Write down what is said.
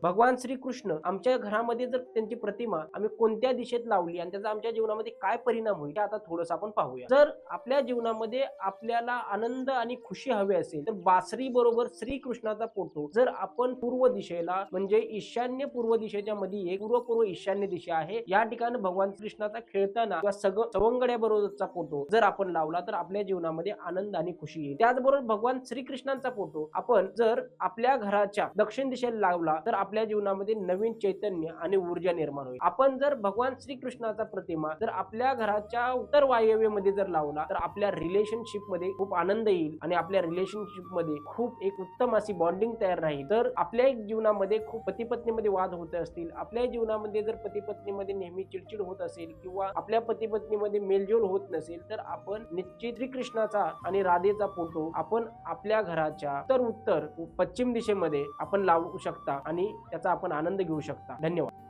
भगवान श्रीकृष्ण आमच्या घरामध्ये जर त्यांची प्रतिमा आम्ही कोणत्या दिशेत लावली आणि त्याचा आमच्या जीवनामध्ये काय परिणाम होईल, हे आता थोडंसं आपण पाहूया. जर आपल्या जीवनामध्ये आपल्याला आनंद आणि खुशी हवी असेल, तर बासरी बरोबर श्रीकृष्णाचा फोटो जर आपण पूर्व दिशेला, म्हणजे ईशान्य पूर्व दिशेच्या मध्ये एक पूर्व ईशान्य दिशा आहे, या ठिकाणी भगवान कृष्णाचा खेळताना किंवा सवंगड्या बरोबरचा फोटो जर आपण लावला तर आपल्या जीवनामध्ये आनंद आणि खुशी येईल. त्याचबरोबर भगवान श्रीकृष्णांचा फोटो आपण जर आपल्या घराच्या दक्षिण दिशेला लावला तर आपल्या जीवनामध्ये नवीन चैतन्य आणि ऊर्जा निर्माण होईल. आपण जर भगवान श्रीकृष्णाचा प्रतिमा जर आपल्या घराच्या उत्तर वायव्येमध्ये जर लावला तर आपल्या रिलेशनशिप मध्ये खूप आनंद येईल आणि आपल्या रिलेशनशिप मध्ये खूप एक उत्तम अशी बॉन्डिंग तयार राहील. तर आपल्या जीवनामध्ये खूप पती पत्नीमध्ये वाद होत असतील, आपल्या जीवनामध्ये जर पती पत्नीमध्ये नेहमी चिडचिड होत असेल किंवा आपल्या पती पत्नीमध्ये मेलजोल होत नसेल, तर आपण निश्चित श्रीकृष्णाचा आणि राधेचा फोटो आपण आपल्या घराच्या उत्तर पश्चिम दिशेमध्ये आपण लावू शकता आणि त्याचा आपण आनंद घेऊ शकता. धन्यवाद.